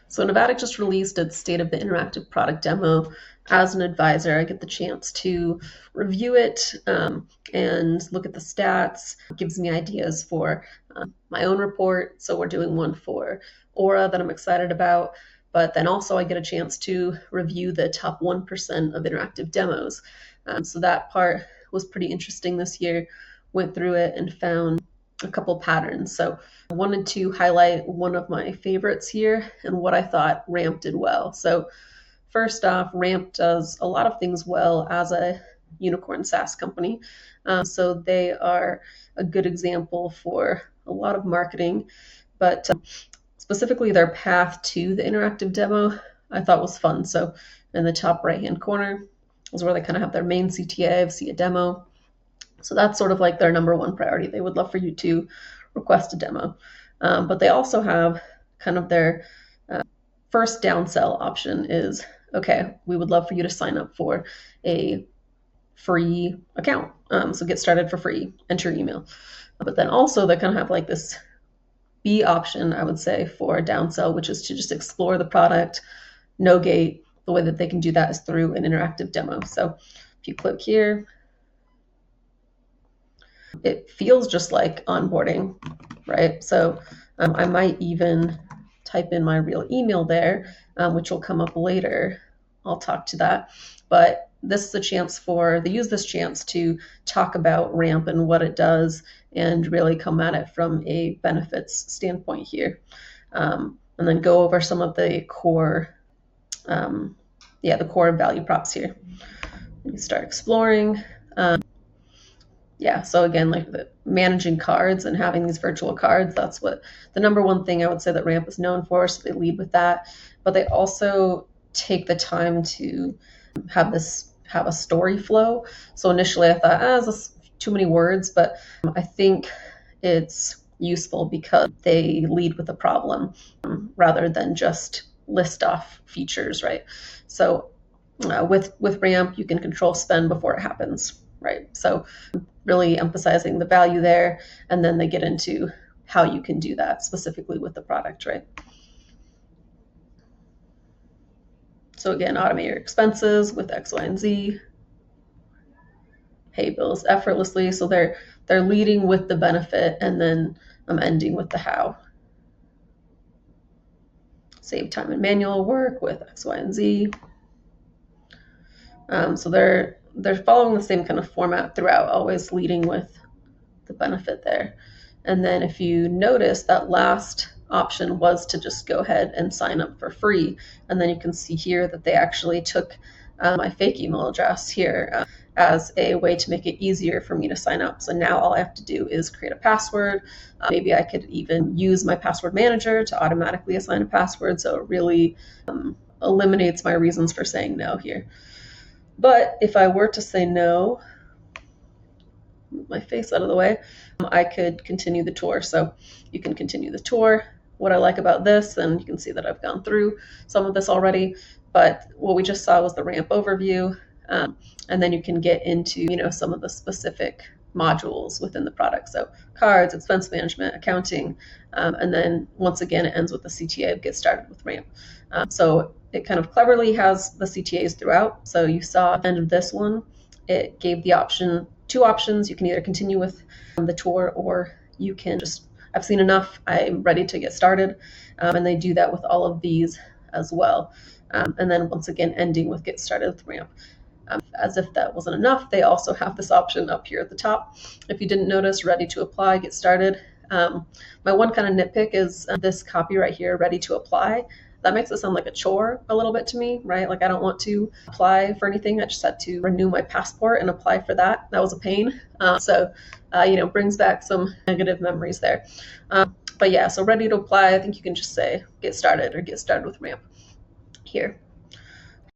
So Novatic just released its State of the Interactive Product demo. As an advisor, I get the chance to review it and look at the stats. It gives me ideas for my own report. So we're doing one for Aura that I'm excited about. But then also I get a chance to review the top 1% of interactive demos. So that part was pretty interesting this year. Went through it and found a couple patterns. So I wanted to highlight one of my favorites here and what I thought Ramp did well. So first off, Ramp does a lot of things well as a unicorn SaaS company. So they are a good example for a lot of marketing, but specifically their path to the interactive demo I thought was fun. So in the top right-hand corner is where they kind of have their main CTA of see a demo. So that's sort of like their number one priority. They would love for you to request a demo. But they also have kind of their first downsell option is, okay, we would love for you to sign up for a free account. So get started for free, enter your email. But then also they kind of have like this B option, I would say, for a downsell, which is to just explore the product, no gate. The way that they can do that is through an interactive demo. So if you click here, it feels just like onboarding, right? So I might even type in my real email there, which will come up later. I'll talk to that. But this is a chance for, they use this chance to talk about Ramp and what it does and really come at it from a benefits standpoint here. And then go over some of the core, the core value props here. You start exploring. So again, like managing cards and having these virtual cards, that's what the number one thing I would say that Ramp is known for. So they lead with that, but they also take the time to have a story flow. So initially I thought, this too many words, but I think it's useful because they lead with a problem rather than just list off features, right? So with Ramp, you can control spend before it happens, right? So really emphasizing the value there, and then they get into how you can do that specifically with the product, right? So again, automate your expenses with X, Y, and Z. Pay bills effortlessly. So they're leading with the benefit, and then I'm ending with the how. Save time and manual work with X, Y, and Z. So they're following the same kind of format throughout, always leading with the benefit there. And then if you notice, that last option was to just go ahead and sign up for free. And then you can see here that they actually took my fake email address here as a way to make it easier for me to sign up. So now all I have to do is create a password. Maybe I could even use my password manager to automatically assign a password. So it really eliminates my reasons for saying no here. But if I were to say no, move my face out of the way, I could continue the tour. So you can continue the tour. What I like about this, and you can see that I've gone through some of this already, but what we just saw was the Ramp overview. And then you can get into, some of the specific modules within the product. So cards, expense management, accounting, and then once again, it ends with the CTA of get started with Ramp. So it kind of cleverly has the CTAs throughout. So you saw at the end of this one, it gave the option, two options. You can either continue with the tour or you can just, I've seen enough, I'm ready to get started. And they do that with all of these as well. And then once again, ending with get started with Ramp. As if that wasn't enough, they also have this option up here at the top. If you didn't notice, ready to apply, get started. My one kind of nitpick is this copy right here, ready to apply. That makes it sound like a chore a little bit to me, right? Like I don't want to apply for anything. I just had to renew my passport and apply for that. That was a pain. Brings back some negative memories there. But yeah, so ready to apply, I think you can just say get started or get started with Ramp here.